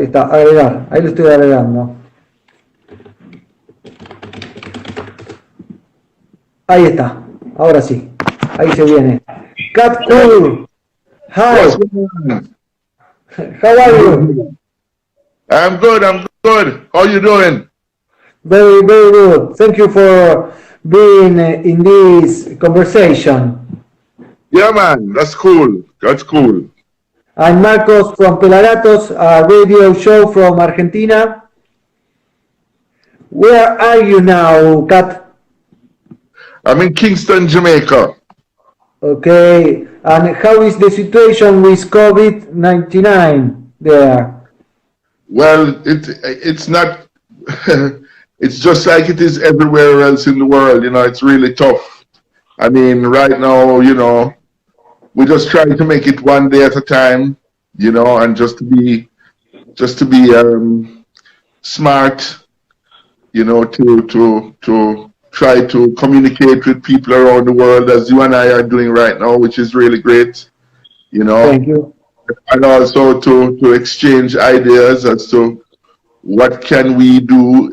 está, agregar. Ahí lo estoy agregando. Ahí está. Ahora sí. Ahí se viene. Cat Coore. Hi. How are you? I'm good. How you doing? Very, very good. Thank you for being in this conversation. Yeah, man. That's cool. I'm Marcos from PelaGatos, a radio show from Argentina. Where are you now, Kat? I'm in Kingston, Jamaica. Okay. And how is the situation with COVID-19 there? Well, it's not. It's just like it is everywhere else in the world. You know, it's really tough. I mean, right now, you know, we just try to make it one day at a time. You know, and just to be smart. You know, to try to communicate with people around the world as you and I are doing right now, which is really great. You know. Thank you. And also to exchange ideas as to what can we do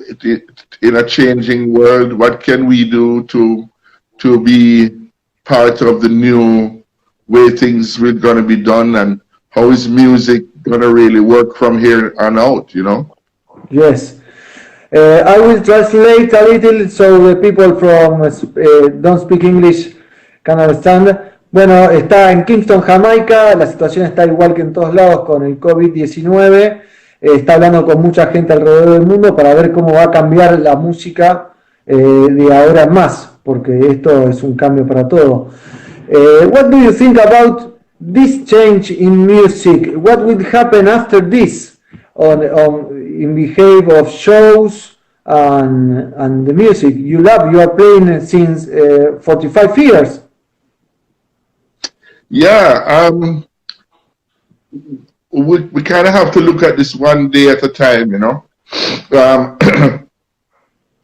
in a changing world. What can we do to be part of the new way things are going to be done, and how is music going to really work from here on out, you know? Yes. I will translate a little so the people from don't speak English can understand. Bueno, está en Kingston, Jamaica, la situación está igual que en todos lados con el COVID-19, está hablando con mucha gente alrededor del mundo para ver cómo va a cambiar la música de ahora en más, porque esto es un cambio para todo. What do you think about this change in music? What will happen after this in behavior of shows and the music you love? You are playing since 45 years. Yeah, we kind of have to look at this one day at a time, you know,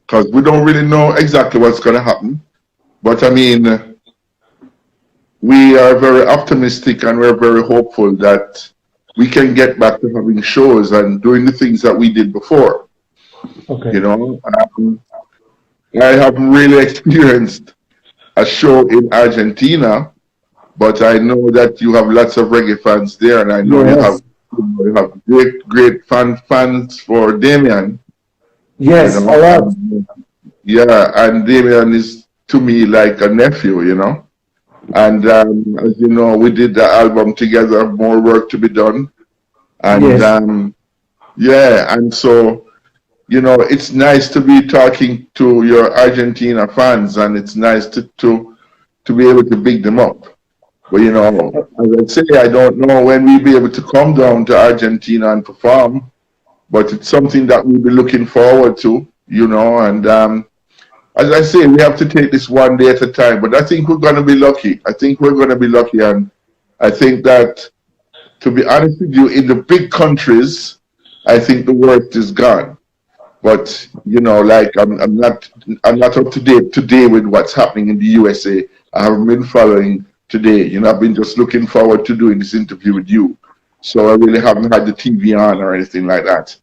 because we don't really know exactly what's going to happen. But I mean, we are very optimistic and we're very hopeful that we can get back to having shows and doing the things that we did before. Okay. You know, I haven't really experienced a show in Argentina. But I know that you have lots of reggae fans there, and I know yes. you have great fans for Damien. Yes, you know? a lot. Yeah, and Damien is to me like a nephew, you know. And as you know, we did the album together. More work to be done, and yes. Yeah, and so you know, it's nice to be talking to your Argentina fans, and it's nice to be able to big them up. But you know, as I say, I don't know when we'll be able to come down to Argentina and perform, but it's something that we'll be looking forward to, you know, and as I say, we have to take this one day at a time, but I think we're going to be lucky. And I think that, to be honest with you, in the big countries, I think the worst is gone. But, you know, like, I'm not up to date today with what's happening in the USA. I haven't been following today. You know, I've been just looking forward to doing this interview with you. So I really haven't had the TV on or anything like that.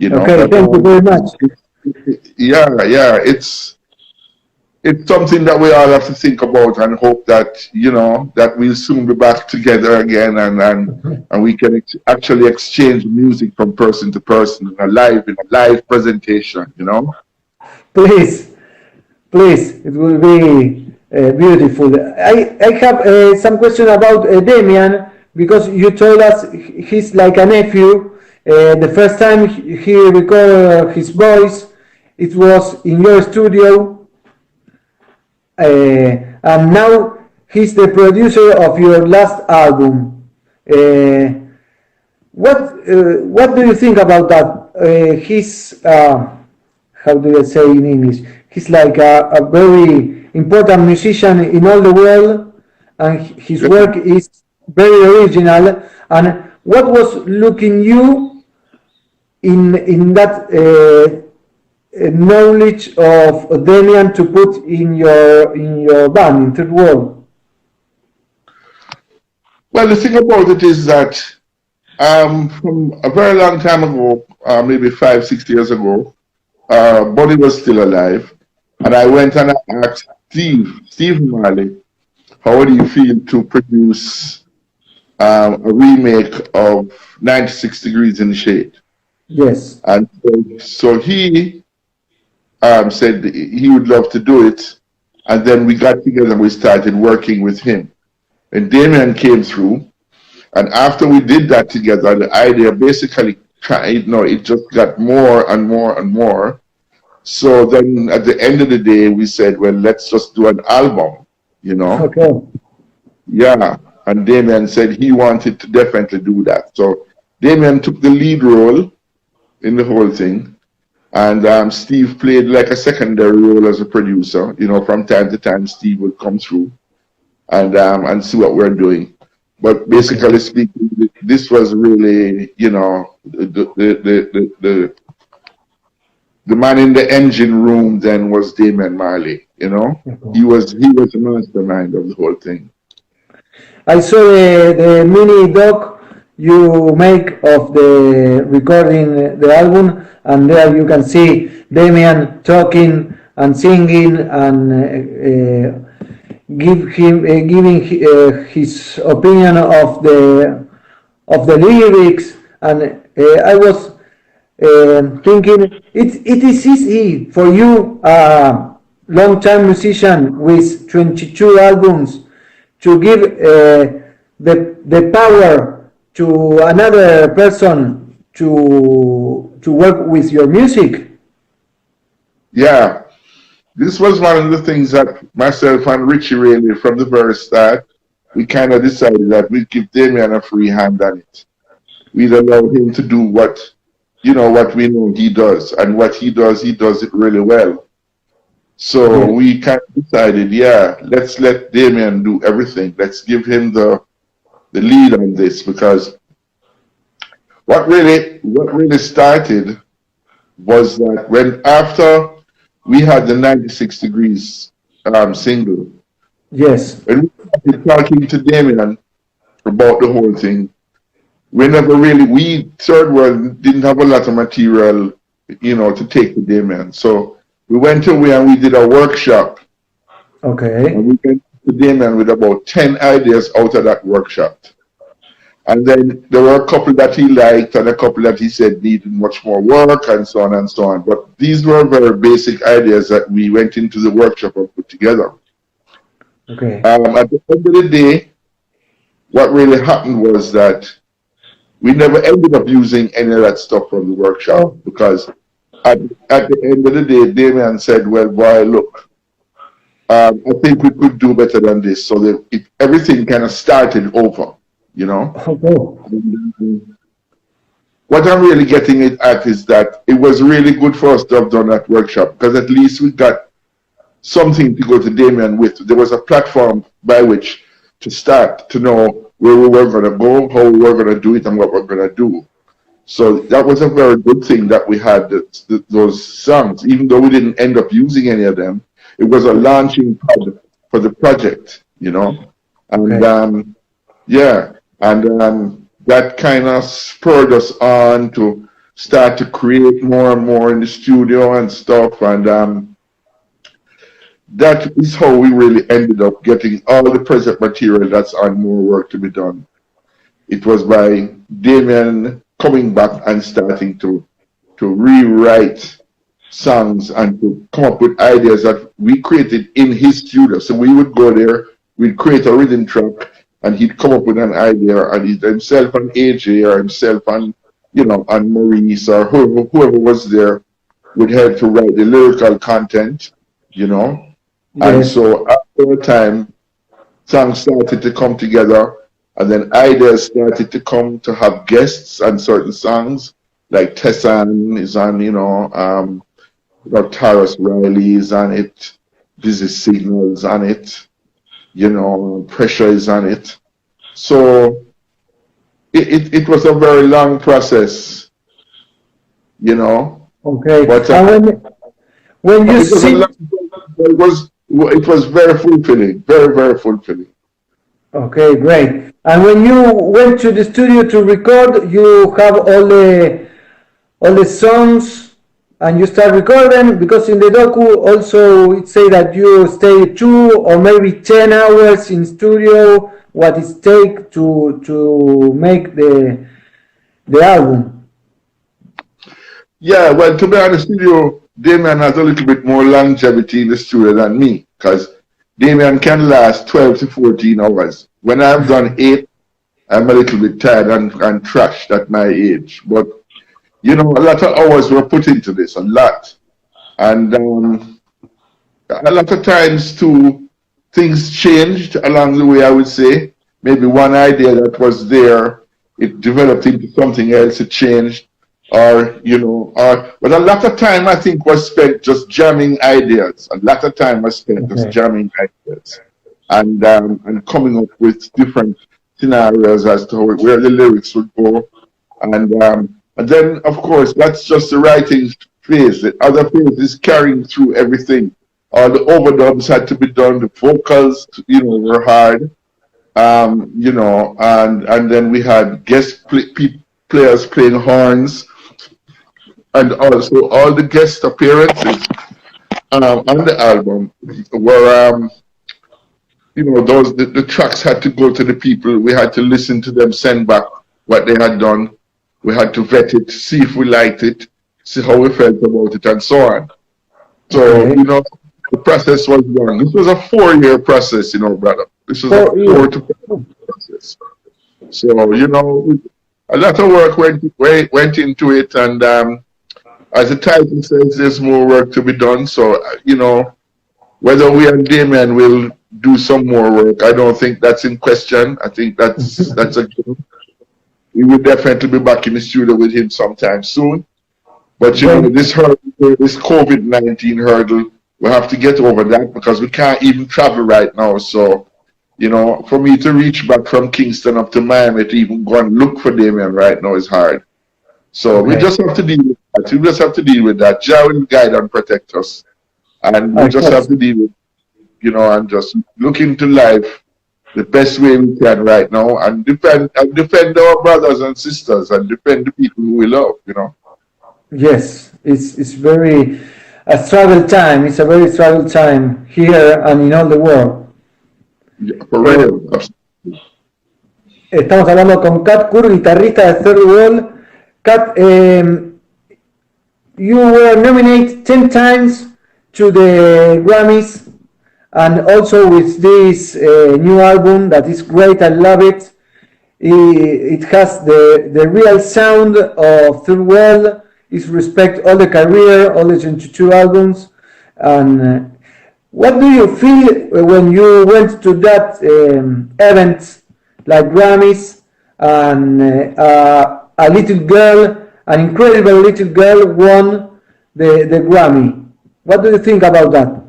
You know. Okay, thank you very much. Yeah, it's something that we all have to think about and hope that, you know, that we'll soon be back together again and we can actually exchange music from person to person in a live presentation, you know. Please, it will be beautiful. I have some question about Damian, because you told us he's like a nephew. The first time he recorded his voice, it was in your studio, and now he's the producer of your last album. What do you think about that? He's how do I say in English? He's like a very important musician in all the world, and his work is very original. And what was looking you in that knowledge of Damian to put in your band, in Third World? Well, the thing about it is that From a very long time ago, maybe 5, 6 years ago, Buddy was still alive, and I went and I asked Steve Marley, how do you feel to produce a remake of 96 Degrees in the Shade? Yes. And so he said he would love to do it, and then we got together and we started working with him. And Damien came through, and after we did that together, the idea basically it just got more and more and more. So then at the end of the day, we said, well, let's just do an album, you know? Okay. Yeah. And Damien said he wanted to definitely do that. So Damien took the lead role in the whole thing. And Steve played like a secondary role as a producer. You know, from time to time, Steve would come through and see what we're doing. But basically speaking, this was really, you know, the man in the engine room then was Damien Marley, you know. He was the mastermind of the whole thing. I saw the mini doc you make of the recording the album, and there you can see Damien talking and singing and giving his opinion of the lyrics, and I was thinking it is easy for you, a long-time musician with 22 albums, to give the power to another person to work with your music. Yeah, this was one of the things that myself and Richie really, from the very start, we kind of decided that we'd give Damien a free hand on it. We'd allow him to do what we know he does, and what he does it really well. So we kind of decided, yeah, let's let Damien do everything. Let's give him the lead on this, because what really started was that when after we had the 96 Degrees single. Yes. When we started talking to Damien about the whole thing, we Third World didn't have a lot of material, you know, to take to Damien. So we went away and we did a workshop. Okay. And we went to Damien with about 10 ideas out of that workshop. And then there were a couple that he liked and a couple that he said needed much more work, and so on and so on. But these were very basic ideas that we went into the workshop and put together. Okay. At the end of the day, what really happened was that we never ended up using any of that stuff from the workshop, because at the end of the day, Damien said, well, boy, look, I think we could do better than this. So that everything kind of started over, you know. Okay. What I'm really getting it at is that it was really good for us to have done that workshop, because at least we got something to go to Damien with. There was a platform by which to start to know where we were going to go, how we were going to do it, and what we're going to do. So that was a very good thing that we had those songs, even though we didn't end up using any of them. It was a launching pad for the project, you know. And that kind of spurred us on to start to create more and more in the studio and stuff. And that is how we really ended up getting all the present material that's on More Work to Be Done. It was by Damien coming back and starting to rewrite songs and to come up with ideas that we created in his studio. So we would go there, we'd create a rhythm track, and he'd come up with an idea, and himself and AJ or himself and, you know, and Maurice or whoever was there would help to write the lyrical content, you know. Yes. And so after a time, songs started to come together, and then ideas started to come to have guests on certain songs, like Tessan is on, you know, Taurus Riley is on it, Busy Signals on it, you know, Pressure is on it. So it was a very long process, you know. Okay. But when you sing, it was very fulfilling, very, very fulfilling. Okay, great. And when you went to the studio to record, you have all the songs and you start recording, because in the docu also it say that you stay 2 or maybe 10 hours in studio, what it take to make the album. Yeah, well, to be honest with you, Damien has a little bit more longevity in the studio than me, because Damien can last 12 to 14 hours. When I've done 8, I'm a little bit tired and trashed at my age. But, you know, a lot of hours were put into this, a lot. And a lot of times, too, things changed along the way, I would say. Maybe one idea that was there, it developed into something else, it changed. Or, you know, but a lot of time, I think, was spent just jamming ideas. A lot of time was spent just jamming ideas. And coming up with different scenarios as to where the lyrics would go. And then, of course, that's just the writing phase. The other phase is carrying through everything. All the overdubs had to be done. The vocals, you know, were hard. You know, and then we had guest players playing horns. And also all the guest appearances on the album were, you know, the tracks had to go to the people. We had to listen to them, send back what they had done. We had to vet it, see if we liked it, see how we felt about it, and so on. So, you know, the process was long. This was a 4-year process, you know, brother. This was a 4 to 5 year process. So, you know, a lot of work went into it, and as the title says, there's more work to be done. So, you know, whether we and Damien will do some more work, I don't think that's in question. I think that's a good. We will definitely be back in the studio with him sometime soon. But, you know, this hurdle, this COVID-19 hurdle, we have to get over that because we can't even travel right now. So, you know, for me to reach back from Kingston up to Miami to even go and look for Damien right now is hard. So we just have to deal with that. We just have to deal with that. Jah will guide and protect us. And we just have to deal with, you know, and just look into life the best way we can right now and defend our brothers and sisters and defend the people who we love, you know. Yes, it's very a struggle time. It's a very struggle time here and in all the world. Yeah, for real. Estamos hablando con Cat Coore, guitarrista de Third Wall. Cat, you were nominated 10 times to the Grammys, and also with this new album that is great. I love it. It has the real sound of Third Wall. It respects all the career, all the 22 albums. And what do you feel when you went to that event like Grammys and a little girl, an incredible little girl, won the Grammy? What do you think about that?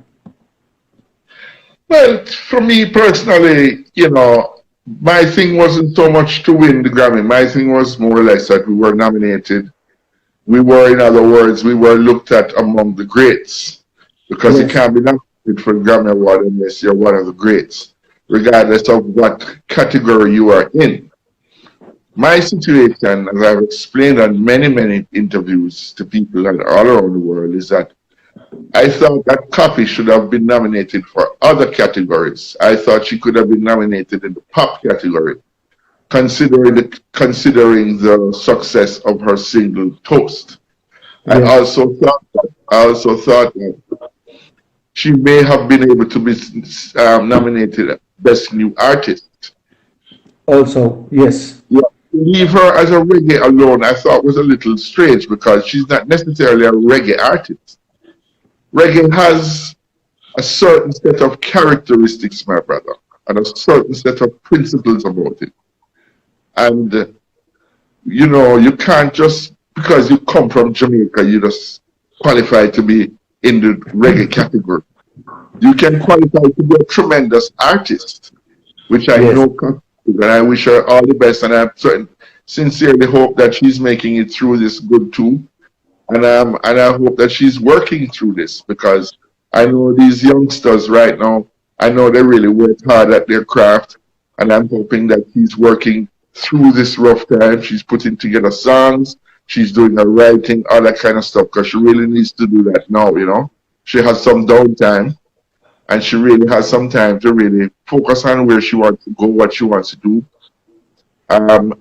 Well, for me personally, you know, my thing wasn't so much to win the Grammy. My thing was more or less that we were nominated. We were, in other words, we were looked at among the greats, because you can't be nominated for the Grammy Award unless you're one of the greats, regardless of what category you are in. My situation, as I've explained on many, many interviews to people all around the world, is that I thought that Coffee should have been nominated for other categories. I thought she could have been nominated in the pop category, considering the success of her single Toast. I also thought that she may have been able to be nominated Best New Artist. Also, yes. Yeah. Leave her as a reggae alone, I thought was a little strange, because she's not necessarily a reggae artist. Reggae has a certain set of characteristics, my brother, and a certain set of principles about it. And, you know, you can't just, because you come from Jamaica, you just qualify to be in the reggae category. You can qualify to be a tremendous artist, which I know, and I wish her all the best, and I sincerely hope that she's making it through this good too. And I hope that she's working through this, because I know these youngsters right now, I know they really work hard at their craft, and I'm hoping that she's working through this rough time. She's putting together songs, she's doing her writing, all that kind of stuff, because she really needs to do that now, you know. She has some downtime, and she really has some time to really focus on where she wants to go, what she wants to do. And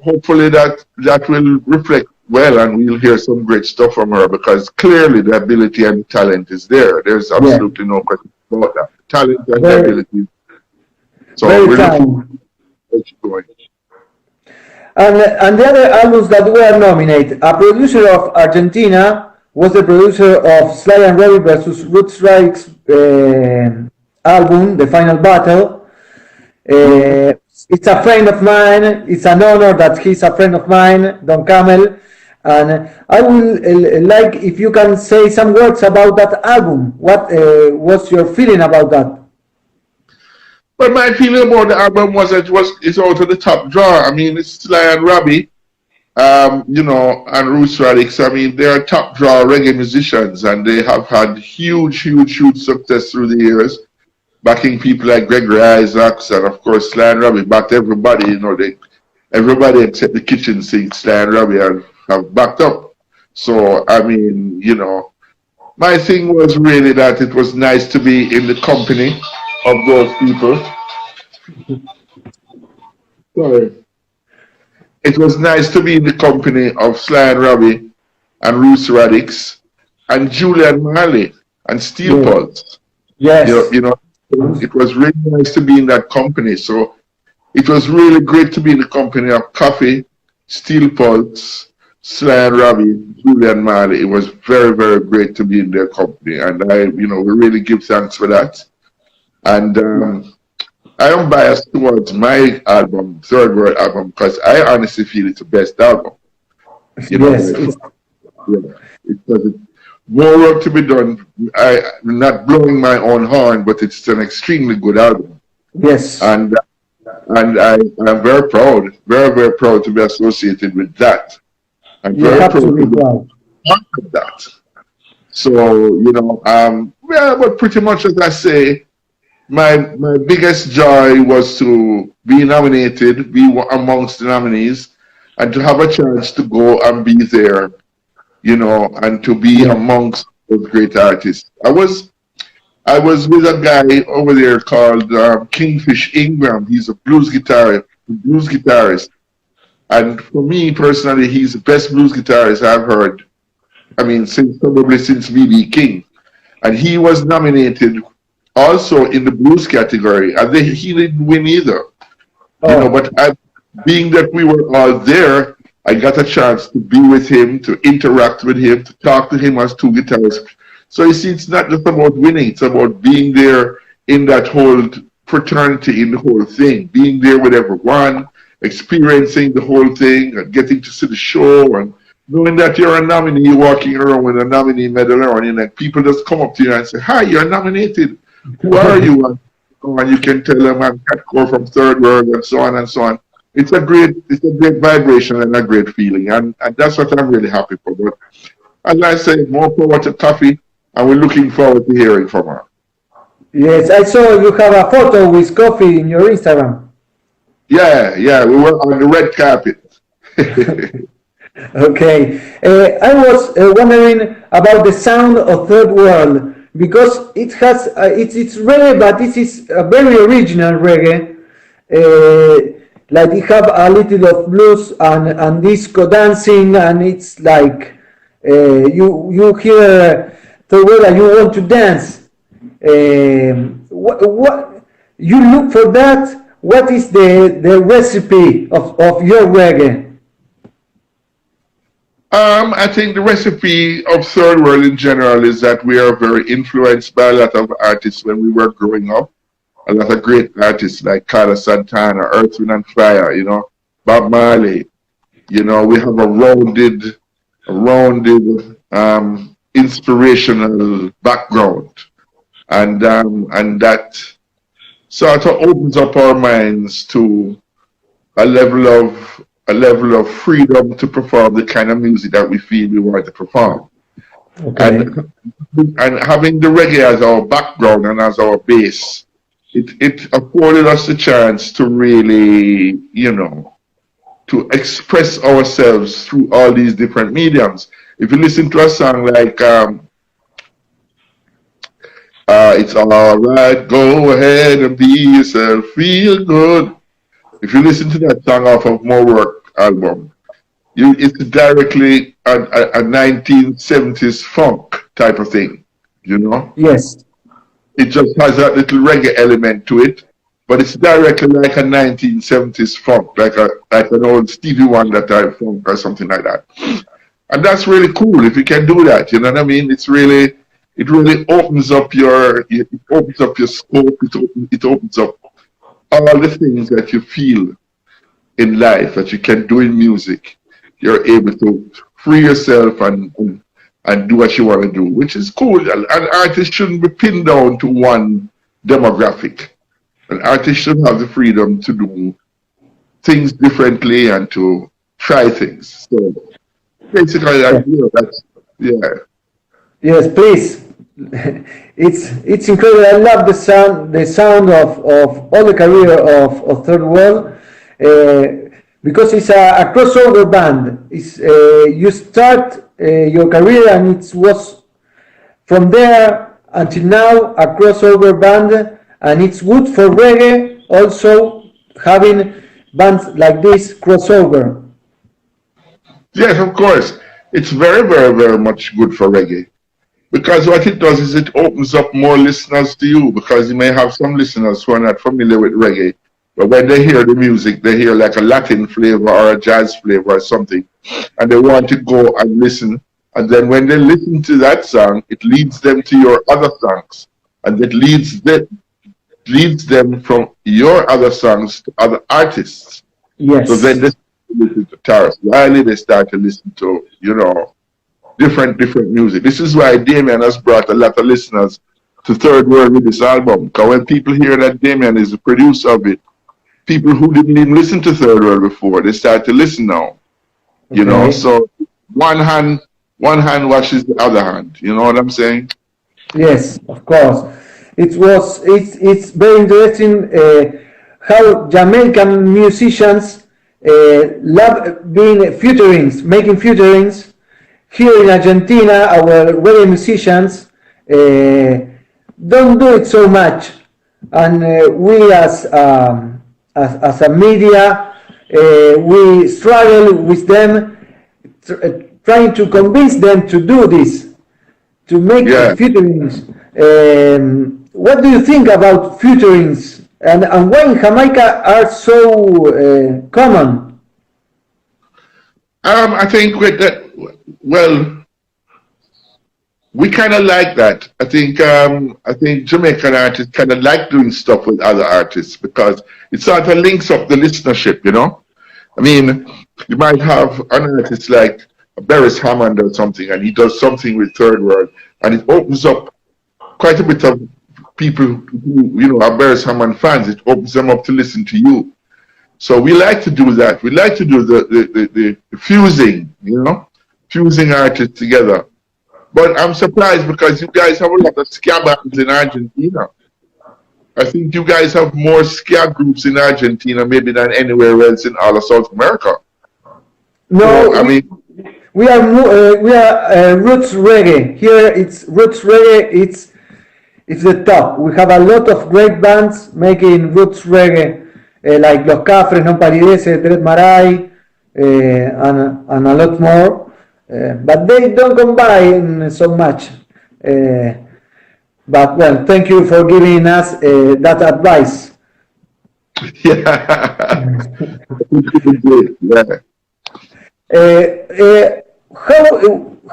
hopefully that will reflect well, and we'll hear some great stuff from her, because clearly the ability and the talent is there. There's absolutely no question about that. Talent and the ability. So we're looking going. And the other albums that were nominated, a producer of Argentina was the producer of Sly and Robbie versus Roots Strikes album, The Final Battle. It's a friend of mine. It's an honor that he's a friend of mine, Don Camel. And I will like if you can say some words about that album. What's your feeling about that? But my feeling about the album was it's out of the top drawer. I mean, it's Sly and Robbie, you know, and Roots Radix. I mean, they are top drawer reggae musicians, and they have had huge success through the years, backing people like Gregory Isaacs, and of course Sly and Robbie backed everybody. You know, everybody except the kitchen sink, Sly and Robbie have backed up. So I mean, you know, my thing was really that it was nice to be in the company of those people. Sorry. It was nice to be in the company of Sly and Robbie and Roots Radix and Julian Marley and Steel Pulse. Yes. You know, it was really nice to be in that company. So it was really great to be in the company of Coffee, Steel Pulse, Sly and Robbie, Julian Marley. It was very great to be in their company, and we really give thanks for that. And I am biased towards my album, Third World album, because I honestly feel it's the best album. You know, it's more work to be done. I'm not blowing my own horn, but it's an extremely good album. Yes. And I'm very proud, very proud to be associated with that. I'm very proud to be part of that. So, you know, but pretty much as I say, my biggest joy was to be nominated, be amongst the nominees, and to have a chance to go and be there, you know, and to be amongst those great artists. I was with a guy over there called Kingfish Ingram. He's a blues guitarist. And for me personally, he's the best blues guitarist I've heard. I mean, probably since B.B. King. And he was nominated also in the blues category, and he didn't win either. You know, but being that we were all there, I got a chance to be with him, to interact with him, to talk to him as two guitarists. So you see, it's not just about winning, it's about being there in that whole fraternity, in the whole thing, being there with everyone, experiencing the whole thing, and getting to see the show, and knowing that you're a nominee, walking around with a nominee medal around you, and people just come up to you and say, "Hi, you're nominated. Who are you?" And you can tell them, "I'm Cat Coore from Third World," and so on and so on. It's a great vibration and a great feeling, and that's what I'm really happy for. But as I say, more power to Coffee, and we're looking forward to hearing from her. Yes, I saw you have a photo with Coffee in your Instagram. Yeah, we were on the red carpet. Okay, I was wondering about the sound of Third World, because it has it's reggae, but this is a very original reggae. Like it have a little of blues and disco dancing, and it's like you hear Third World and you want to dance. What you look for that? What is the recipe of your reggae? I think the recipe of Third World in general is that we are very influenced by a lot of artists when we were growing up. A lot of great artists like Carlos Santana, Earth, Wind and Fire, you know, Bob Marley. You know, we have a rounded inspirational background. And that sort of opens up our minds to a level of freedom to perform the kind of music that we feel we want to perform. Okay. And having the reggae as our background and as our base, it afforded us the chance to really, you know, to express ourselves through all these different mediums. If you listen to a song like It's Alright, Go Ahead and Be Yourself, Feel Good. If you listen to that song off of More Work album, it's directly a 1970s funk type of thing, you know? Yes. It just has that little reggae element to it, but it's directly like a 1970s funk, like an old Stevie Wonder type funk or something like that. And that's really cool if you can do that, you know what I mean? It really opens up your scope, it opens up all the things that you feel in life that you can do in music. You're able to free yourself and do what you want to do, which is cool. An artist shouldn't be pinned down to one demographic. An artist should have the freedom to do things differently and to try things. So basically, that's, yeah. Yes, please. It's incredible. I love the sound of all the career of Third World, because it's a crossover band. It's you start your career and it was from there until now a crossover band, and it's good for reggae also having bands like this crossover. Yes, of course. It's very, very, very much good for reggae. Because what it does is it opens up more listeners to you, because you may have some listeners who are not familiar with reggae, but when they hear the music, they hear like a Latin flavor or a jazz flavor or something, and they want to go and listen. And then when they listen to that song, it leads them to your other songs, and it leads them from your other songs to other artists. Yes. So then they listen to Taras Riley, they start to listen to, you know, different music. This is why Damien has brought a lot of listeners to Third World with this album. Because when people hear that Damien is the producer of it, people who didn't even listen to Third World before, they start to listen now. You know, so one hand washes the other hand. You know what I'm saying? Yes, of course. It's very interesting how Jamaican musicians love being making featurings. Here in Argentina, our reggae musicians don't do it so much, and we as a media, we struggle with them, trying to convince them to do this, to make featurings. What do you think about featurings, and why in Jamaica are so common? I think with that, well, we kind of like that. I think Jamaican artists kind of like doing stuff with other artists because it sort of links up the listenership, you know? I mean, you might have an artist like Beres Hammond or something, and he does something with Third World, and it opens up quite a bit of people who, you know, are Beres Hammond fans. It opens them up to listen to you. So we like to do that. We like to do the fusing, you know, fusing artists together. But I'm surprised because you guys have a lot of ska bands in Argentina. I think you guys have more ska groups in Argentina maybe than anywhere else in all of South America. No, so, I mean, we are roots reggae. Here it's roots reggae. It's the top. We have a lot of great bands making roots reggae. Like Los Cafres, Non Palidece, Dred Marai, and a lot more. But they don't combine so much. But well, thank you for giving us that advice. Yeah.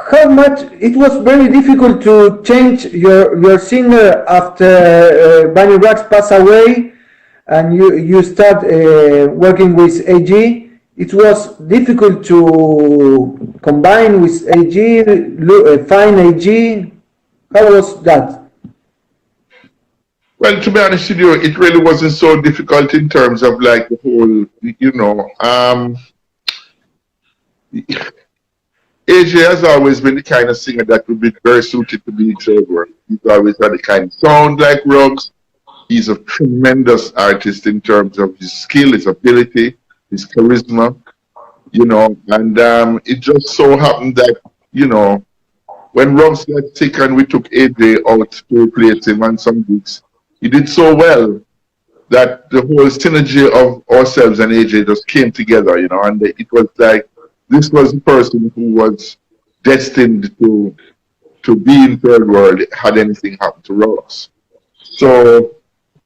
How much it was very difficult to change your singer after Bunny Rax passed away, and you start working with AG. It was difficult to combine with AG, find AG. How was that? Well, to be honest with you, it really wasn't so difficult in terms of like the whole, you know, AJ has always been the kind of singer that would be very suited to be in Third World. He's always had the kind of sound like Ruggs. He's a tremendous artist in terms of his skill, his ability, his charisma, you know, and it just so happened that, you know, when Ross got sick and we took AJ out to replace him on some gigs, he did so well that the whole synergy of ourselves and AJ just came together, you know, and it was like this was the person who was destined to be in third world had anything happened to Ross. So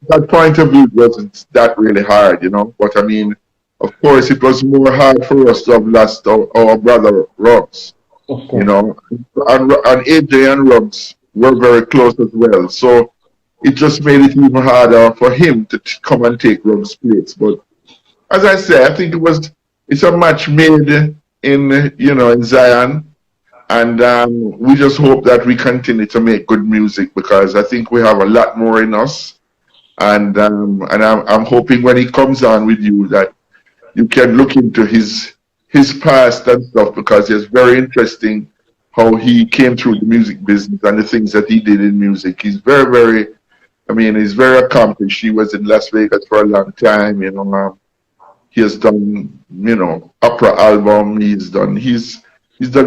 that point of view wasn't that really hard, you know. But I mean, of course, it was more hard for us to have lost our brother Ross, you know, and AJ and Ross were very close as well. So it just made it even harder for him to come and take Rob's place. But as I say, I think it's a match made in, you know, in Zion. And we just hope that we continue to make good music, because I think we have a lot more in us. And I'm hoping when he comes on with you that you can look into his past and stuff, because it's very interesting how he came through the music business and the things that he did in music. He's very, very, I mean, he's very accomplished. He was in Las Vegas for a long time, you know. He has done, you know, opera album. He's done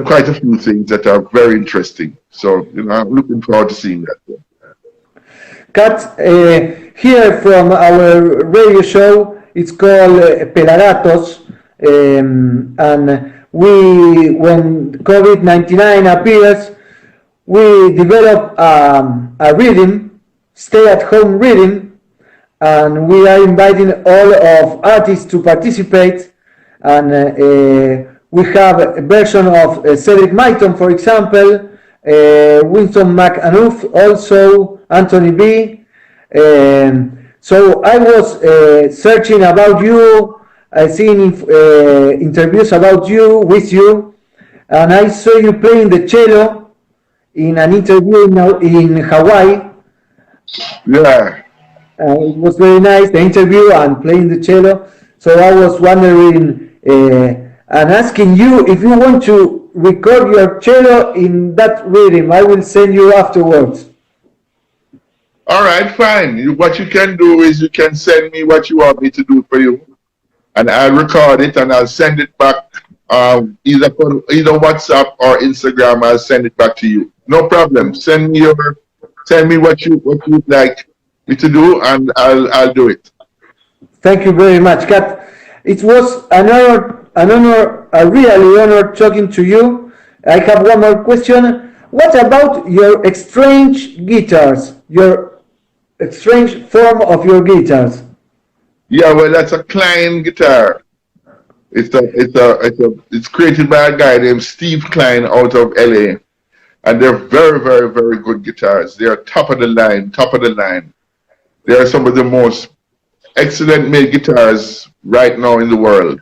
quite a few things that are very interesting. So, you know, I'm looking forward to seeing that. Kat, here from our radio show, it's called PelaGatos, and when COVID-19 appears, we develop a rhythm, stay-at-home rhythm, and we are inviting all of artists to participate, and we have a version of Cedric Myton, for example, Winston McAnuff, also Anthony B. So I was searching about you, seeing interviews about you, with you, and I saw you playing the cello in an interview in Hawaii. Yeah. It was very nice, the interview and playing the cello. So I was wondering and asking you if you want to record your cello in that rhythm. I will send you afterwards. All right, fine. What you can do is you can send me what you want me to do for you, and I'll record it and I'll send it back either WhatsApp or Instagram. I'll send it back to you. No problem. Send me what you'd like me to do, and I'll do it. Thank you very much, Kat. It was an honor, a really honor talking to you. I have one more question. What about your strange guitars? Your strange form of your guitars? Yeah, well, that's a Klein guitar. It's created by a guy named Steve Klein out of LA, and they're very, very, very good guitars. They are top of the line. They are some of the most excellent made guitars right now in the world.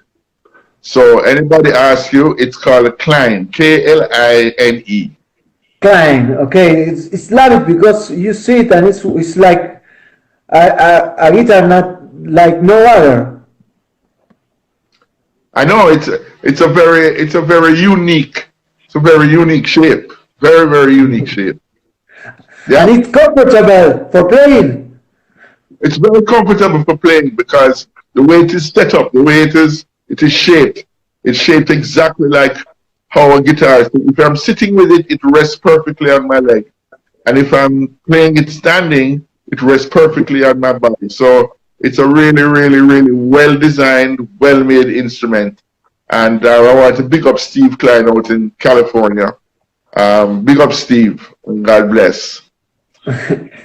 So anybody asks you, it's called a Klein, Kline. Klein, okay. It's lovely because you see it and it's like a guitar not like no other. I know it's a very unique shape. Very, very unique shape. Yeah. And it's comfortable for playing. It's very comfortable for playing because the way it is set up, the way it is shaped. It's shaped exactly like how a guitar is. If I'm sitting with it, it rests perfectly on my leg. And if I'm playing it standing, it rests perfectly on my body. So it's a really, really, really well-designed, well-made instrument. And I want to big up Steve Klein out in California. Big up Steve, and God bless.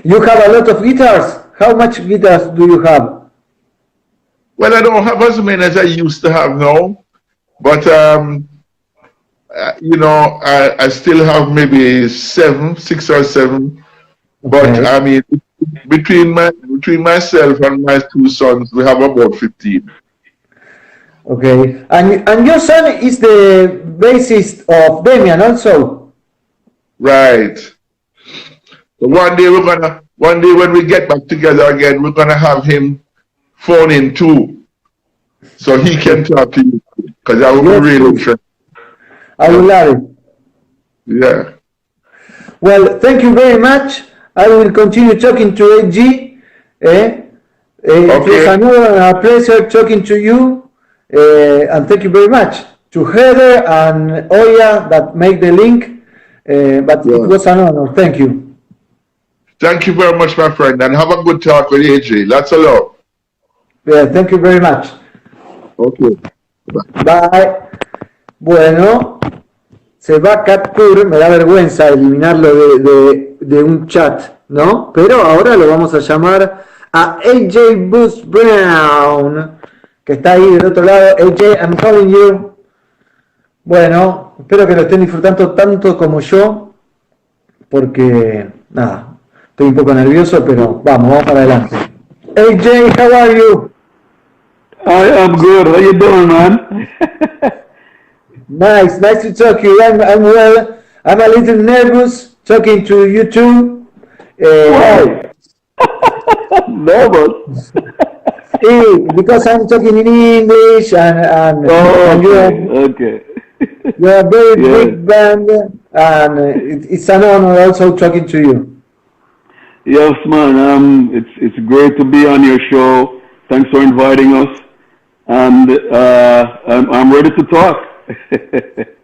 You have a lot of guitars. How much guitars do you have? Well, I don't have as many as I used to have now. But, you know, I still have maybe 6 or 7. But, okay. I mean, between myself and my 2 sons, we have about 15. Okay. And your son is the bassist of Damian also? Right. So one day when we get back together again, we're gonna have him phone in too, so he can talk to you, because I will be really interested. I will love it. Yeah. Well, thank you very much. I will continue talking to AG. It was another pleasure talking to you, and thank you very much to Heather and Oya that make the link. But it was an honor. Thank you. Thank you very much, my friend, and have a good talk with AJ. Lots of love. Yeah, thank you very much. Okay. Bye. Bueno, se va Cat Coore, me da vergüenza eliminarlo de un chat, ¿no? Pero ahora lo vamos a llamar a AJ Boost Brown, que está ahí del otro lado. AJ, I'm calling you. Bueno, espero que lo estén disfrutando tanto como yo, porque, nada, estoy un poco nervioso, pero vamos para adelante. AJ, how are you? I am good. How you doing, man? Nice to talk to you. I'm well. I'm a little nervous talking to you too. Why? Nervous? Because I'm talking in English and okay. You're a very big band, and it's an honor also talking to you. Yes, man. It's great to be on your show. Thanks for inviting us, and I'm ready to talk.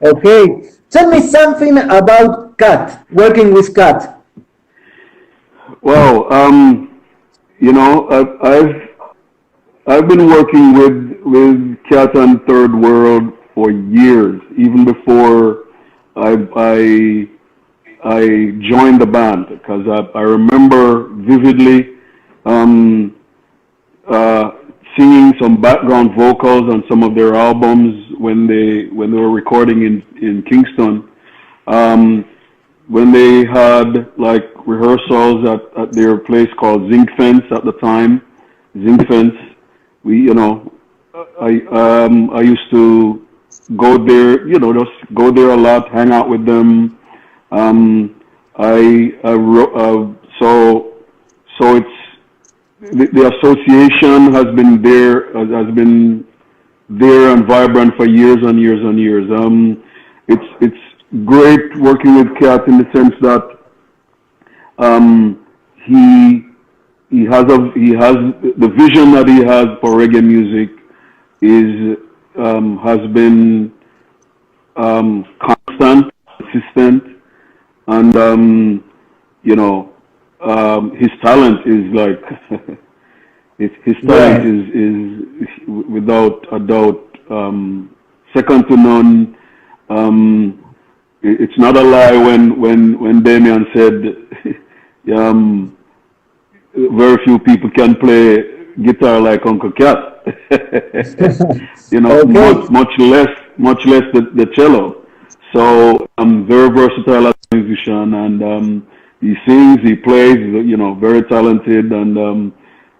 Okay, tell me something about Cat. Working with Cat. Well, you know, I've been working with Cat on Third World for years, even before I joined the band, because I remember vividly singing some background vocals on some of their albums when they were recording in Kingston. When they had like rehearsals at their place called Zinc Fence at the time, Zinc Fence. I used to go there, just go there a lot, hang out with them. So it's the association has been there and vibrant for years and years and years. It's great working with Cat in the sense that he has the vision that he has for reggae music has been constant, consistent, and his talent is like his talent is without a doubt second to none. It's not a lie when Damien said very few people can play guitar like Uncle Cat. Much less the cello. So I'm very versatile as a musician, and he sings, he plays, very talented, and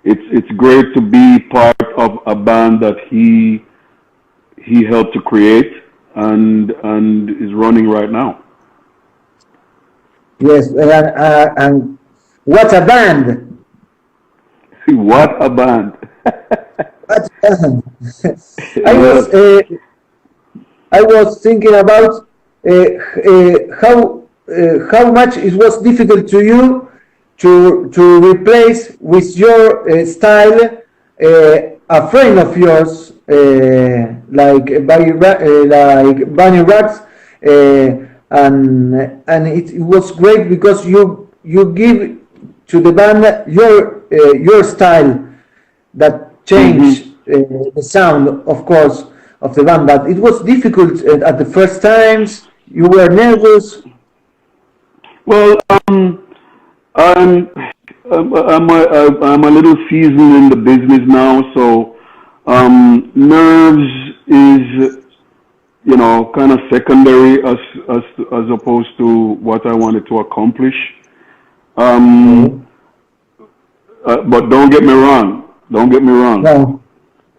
it's great to be part of a band that he helped to create and is running right now. Yes, and what a band! What a band! What a band! I was thinking about how much it was difficult to you to replace with your style a friend of yours like Bunny Rags, and it was great because you give to the band your style that changed the sound, of course, of the band. But it was difficult at the first times. You were nervous. Well, I'm a little seasoned in the business now, so nerves is kind of secondary as opposed to what I wanted to accomplish. But don't get me wrong. No.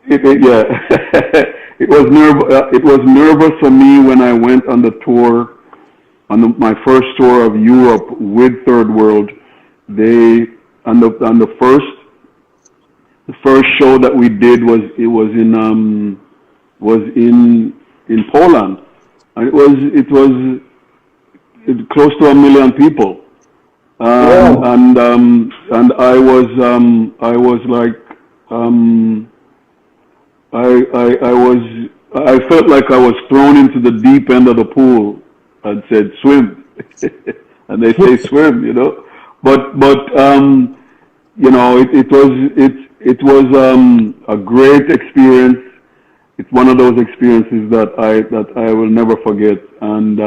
It was nervous for me when I went on the tour. My first tour of Europe with Third World, the first show that we did was in Poland, and it was close to 1 million people, Wow. And I was like, um, I felt like I was thrown into the deep end of the pool and said swim, and they say swim, you know. But you know, it was a great experience. It's one of those experiences that I will never forget, and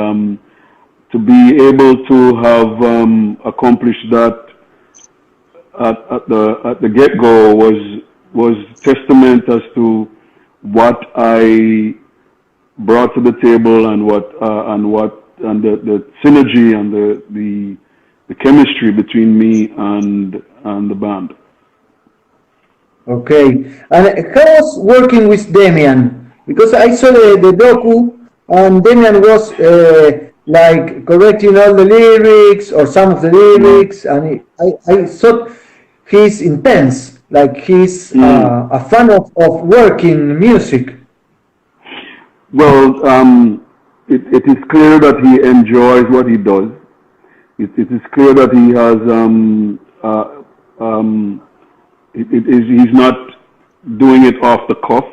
to be able to have accomplished that at the get go was testament as to what I brought to the table and the synergy and the chemistry between me and the band. Okay. And how was working with Damian? Because I saw the docu, and Damian was like correcting all the lyrics or some of the Mm. lyrics, and I thought he's intense, like he's Mm. a fan of working music. Well, it is clear that he enjoys what he does. It is clear that he has he's not doing it off the cuff,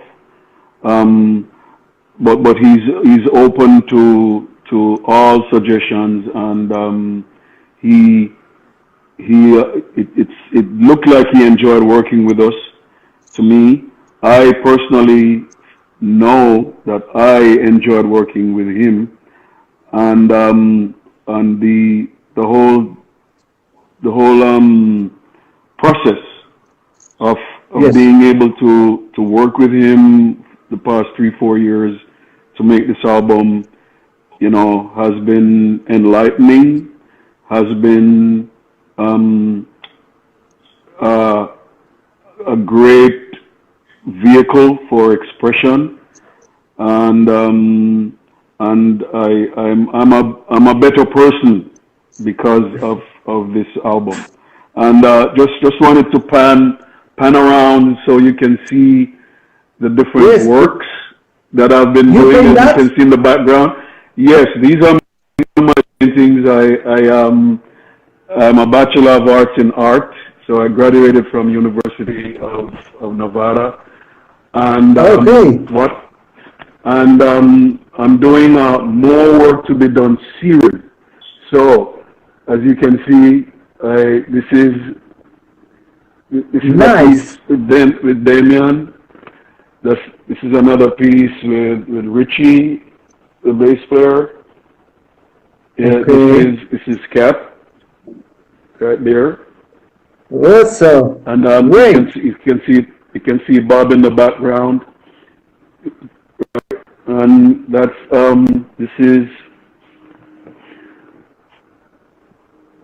um, but he's open to all suggestions, and he it looked like he enjoyed working with us. To me, I personally know that I enjoyed working with him, and the whole process of Yes. being able to work with him the past 3 4 years to make this album, you know, has been enlightening, has been um, uh, a great vehicle for expression, and I'm a better person because of this album. And just wanted to pan around so you can see the different Yes. works that I've been You doing, play as you that? can see in the background. Yes, these are my paintings. I'm a Bachelor of Arts in Art, so I graduated from University of Nevada, and Okay. what and I'm doing more work to be done series. So, as you can see, this is a piece Nice. with Damien. This is another piece with Richie, the bass player. Yeah, Okay. this is Cap right there, Also, and great. you can see Bob in the background, and that's this is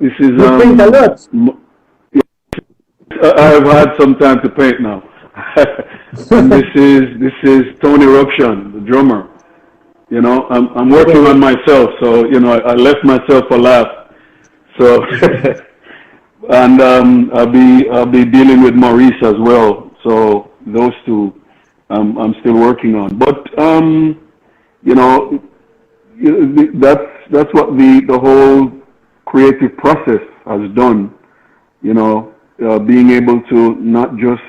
You paint a lot. I've had some time to paint now. And this is Tony Ruption, the drummer. You know, I'm working on Okay. myself, so you know I left myself a laugh. So and I'll be dealing with Maurice as well. So those two I'm still working on. But you know, that's what the whole creative process has done. You know, being able to not just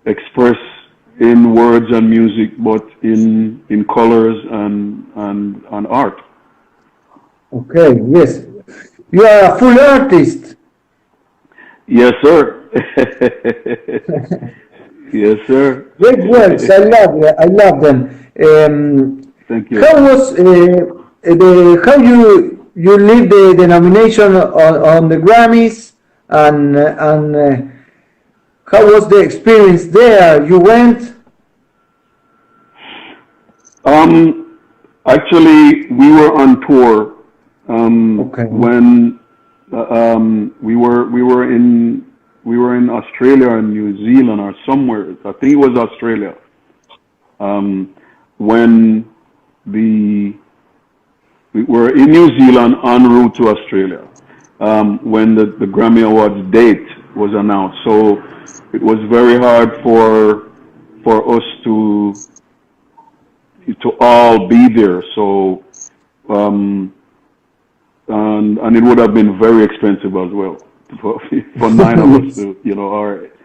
express in words and music, but in colors and art. Okay. Yes. You are a full artist. Yes, sir. Yes, sir. Great works. I love them. Thank you. How was how you leave the nomination on the Grammys, and how was the experience there? You went. Um, Actually, we were on tour Okay. when we were in Australia and New Zealand or somewhere. I think it was Australia. Um, when the we were in New Zealand en route to Australia when the Grammy Awards date was announced. So it was very hard for us to all be there. So um, and it would have been very expensive as well for 9 of us to,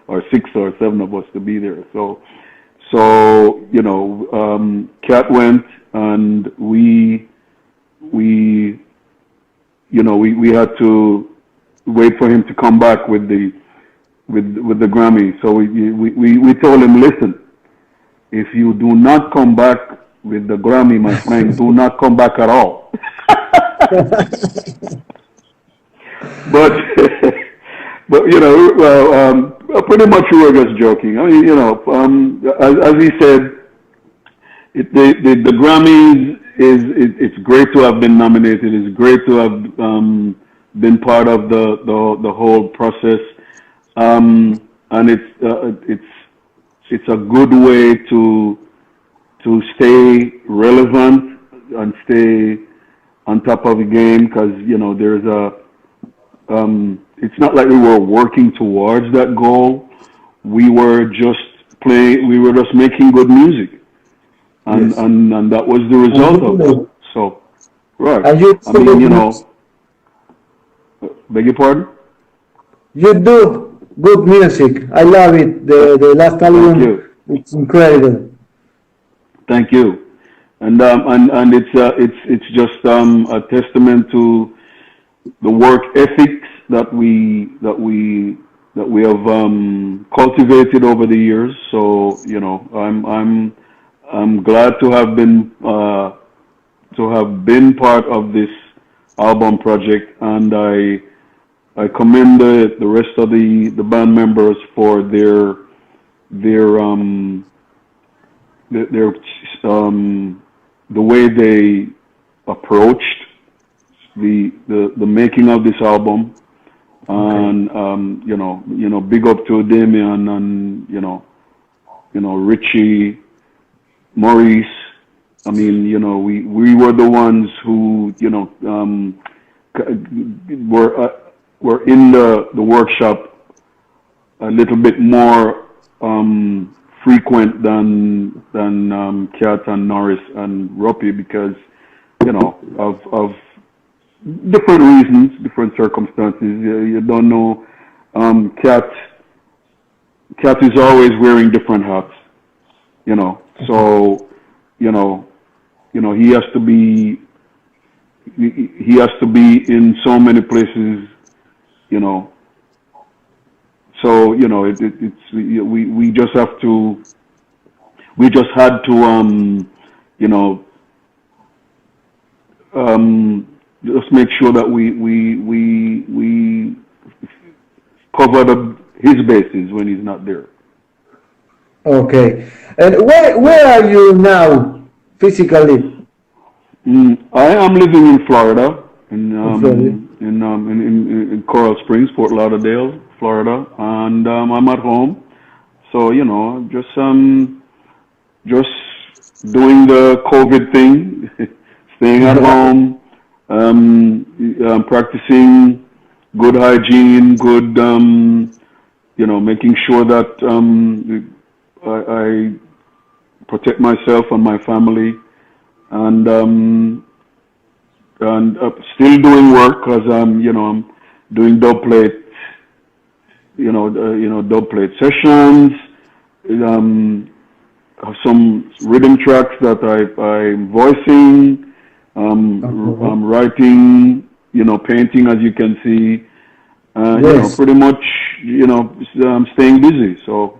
or 6 or 7 of us to be there. So Cat went, and we had to wait for him to come back with the Grammy. So we told him, listen, if you do not come back with the Grammy, my friend, do not come back at all. but pretty much we were just joking. I mean, as he said, the Grammys it's great to have been nominated. It's great to have been part of the whole process, and it's a good way to stay relevant and stay on top of the game, because there's it's not like we were working towards that goal. We were just making good music, and that was the result of it. So, right. Beg your pardon? You do good music. I love it. The last album, it's incredible. Thank you. And it's just a testament to the work ethics that we have cultivated over the years. So I'm glad to have been part of this album project, and I commend the rest of the band members for their the way they approached the making of this album, and big up to Damien and Richie, Maurice. I mean, we were the ones who were in the workshop a little bit more frequent than Kat and Norris and Ruppy, because of different reasons, different circumstances. You don't know. Kat is always wearing different hats, so he has to be in so many places, so we just had to just make sure that we covered his bases when he's not there. Okay. And where are you now physically? I am living in Florida, in Coral Springs, Fort Lauderdale, Florida, and I'm at home. So just doing the COVID thing, staying at home, practicing good hygiene, good making sure that I protect myself and my family, and still doing work, because I'm doing dub plate, dub plate sessions. Have some rhythm tracks that I'm voicing. I'm writing, painting, as you can see. Yes. Pretty much, I'm staying busy. So,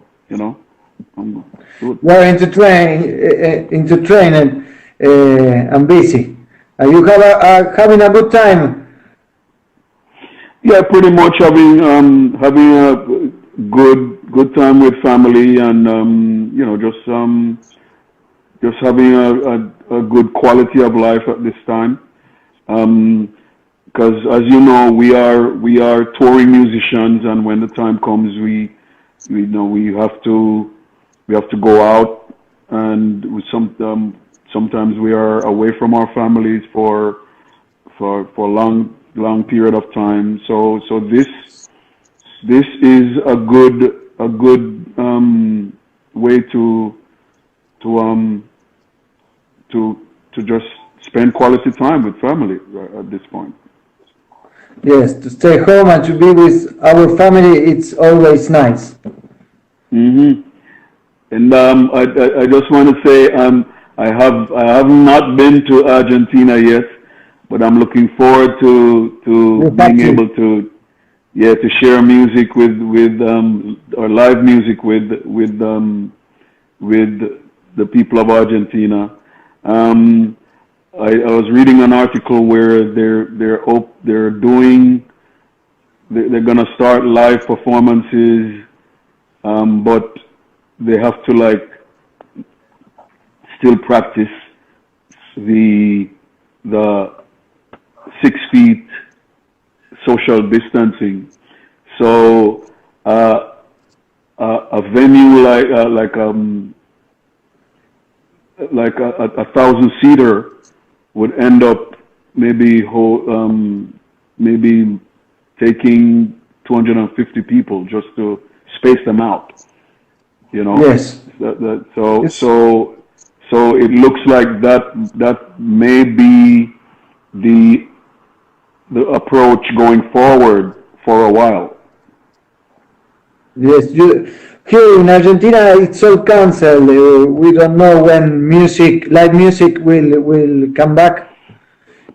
I'm good. We're into training and busy. You having a good time? Yeah, pretty much having a good time with family, and just having a good quality of life at this time. Because as you know, we are touring musicians, and when the time comes, we have to go out, and sometimes we are away from our families for long period of time. So this is a good way to just spend quality time with family at this point. Yes, to stay home and to be with our family, it's always nice. Mm-hmm. And I just want to say I have not been to Argentina yet, but I'm looking forward to You have being to. able to, yeah, to share music with or live music with the people of Argentina. Um, I was reading an article where they're doing, they're gonna start live performances, but they have to like still practice the the 6 feet social distancing. So a venue like a 1,000 seater would end up maybe taking 250 people just to space them out. You know, Yes. Yes. so it looks like that may be the the approach going forward for a while. Yes, here in Argentina it's all cancelled. We don't know when live music will come back.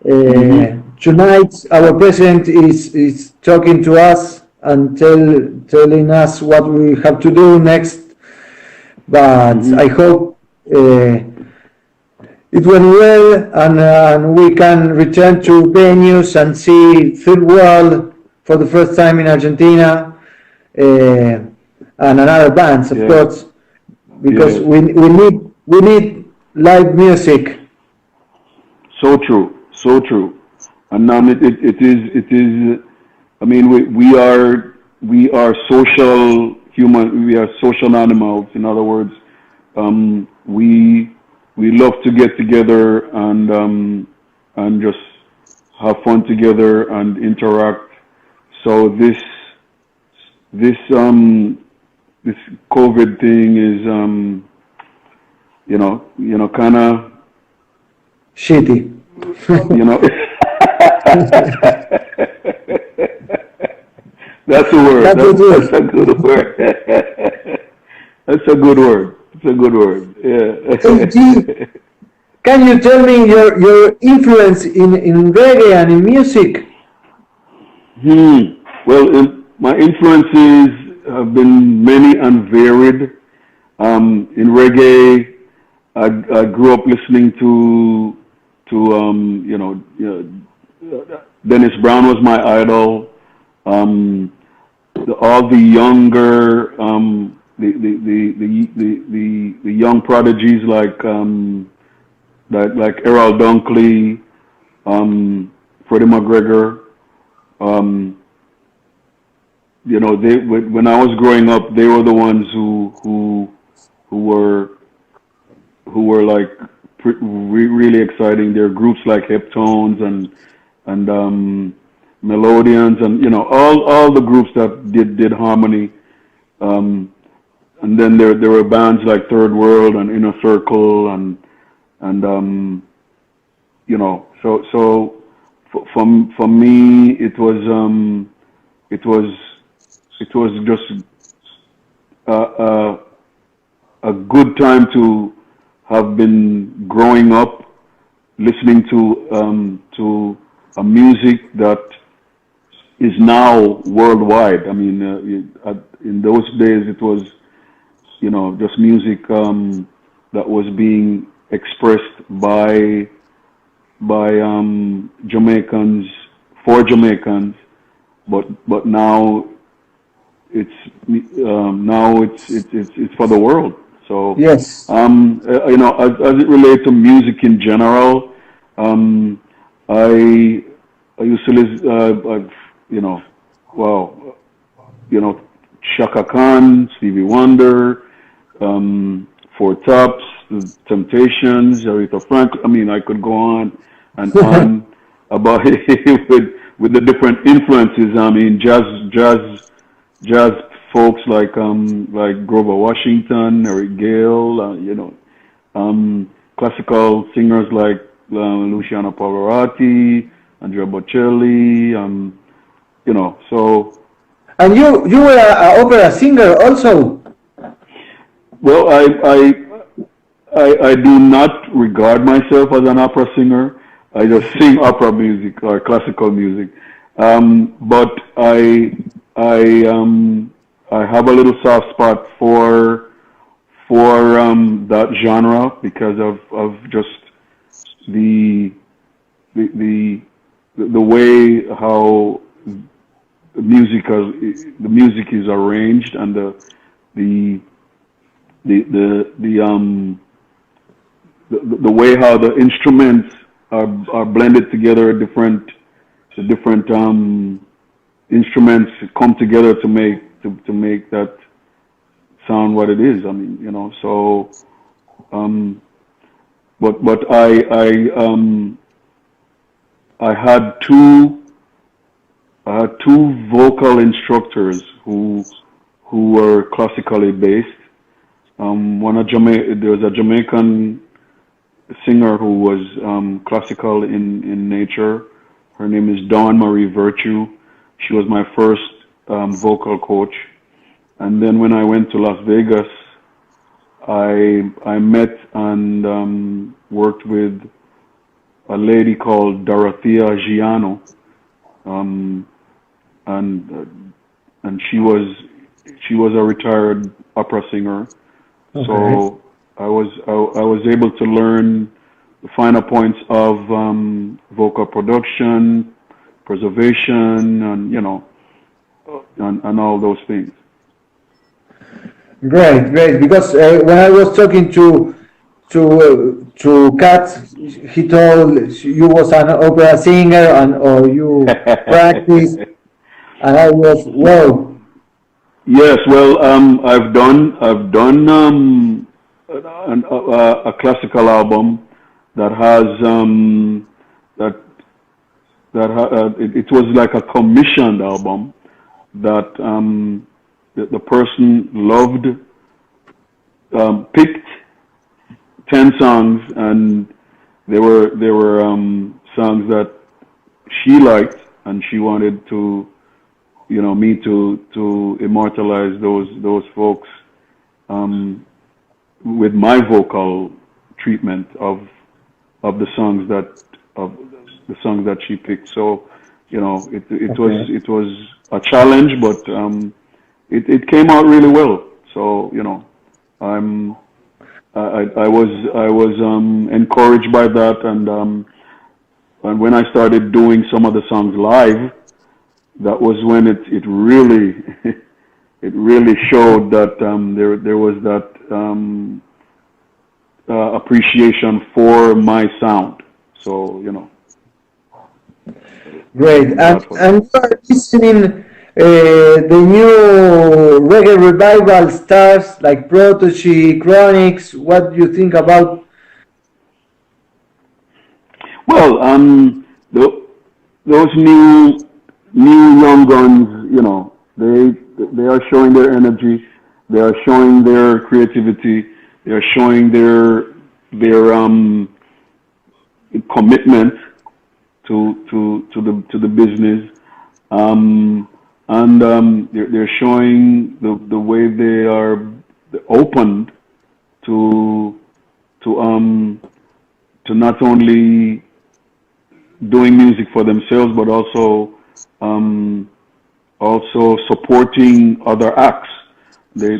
Hmm. Tonight, our president is talking to us and telling us what we have to do next. But I Hmm. hope it went well and we can return to venues and see third world for the first time in Argentina. And another bands, of Yeah. course, because Yes. we need live music. So true. So true. And it is. I mean, we are social human. We are social animals. In other words, we love to get together and just have fun together and interact. So this this COVID thing is kind of Shitty. you know that's a word. That was That's it. a good word. That's a good word. It's a good word. Hey, G, Yeah. can you tell me your influence in reggae and in music? Well, my influences have been many and varied. In reggae, I grew up listening to Dennis Brown was my idol. Um, all the younger the young prodigies like Errol Dunkley, Freddie McGregor. Um, they when I was growing up, they were the ones who were like really exciting. There are groups like Heptones and Melodians and all the groups that did harmony. Um, and then there were bands like Third World and Inner Circle and so for me it was just a a good time to have been growing up listening to a music that is now worldwide. I mean, in those days it was just music that was being expressed by Jamaicans for Jamaicans, but now it's for the world. So Yes. as it relates to music in general, um, I I used to listen. Wow, you know, Shaka Khan, Stevie Wonder, Four Tops, The Temptations, Aretha Franklin. I mean, I could go on and on about it with the different influences. I mean, jazz folks like Grover Washington, Eric Gale. Classical singers like Luciano Pavarotti, Andrea Bocelli. you know, so. And you were an opera singer also? Well, I do not regard myself as an opera singer. I just sing opera music or classical music. But I have a little soft spot for that genre because of just the way how the music is arranged and the way how the instruments are blended together, the different instruments come together to make that sound what it is. I mean, you know, so but I had two vocal instructors who were classically based. There was a Jamaican singer who was classical in nature. Her name is Dawn Marie Virtue. She was my first vocal coach. And then when I went to Las Vegas, I met and worked with a lady called Dorothea Giano, and she was a retired opera singer. Okay. So I was able to learn the finer points of vocal production, preservation, and you know, and all those things. Great. Because when I was talking to Kat, he told you was an opera singer or you practiced, and I was wow. Yes, well, I've done a classical album that has it was like a commissioned album that the person loved, picked 10 songs, and they were songs that she liked, and she wanted to, you know, me to immortalize those folks with my vocal treatment of the songs that she picked. So, you know, it was a challenge, but it came out really well. So, you know, I was encouraged by that, and when I started doing some of the songs live, that was when it really it really showed that there was that appreciation for my sound. So, you know. Great. And you are listening the new reggae revival stars like Protege, Chronics. What do you think about? Well, those new young guns, you know, they are showing their energy, they are showing their creativity, they are showing their commitment to the business, and they're showing the way they are open to not only doing music for themselves, but also supporting other acts. They're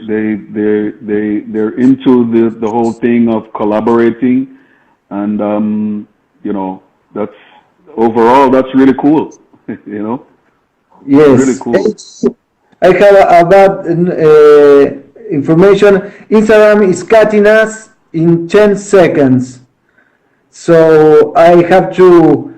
into the whole thing of collaborating, and you know, that's really cool. You know. Yes. Really cool. I have about information. Instagram is cutting us in 10 seconds. So I have to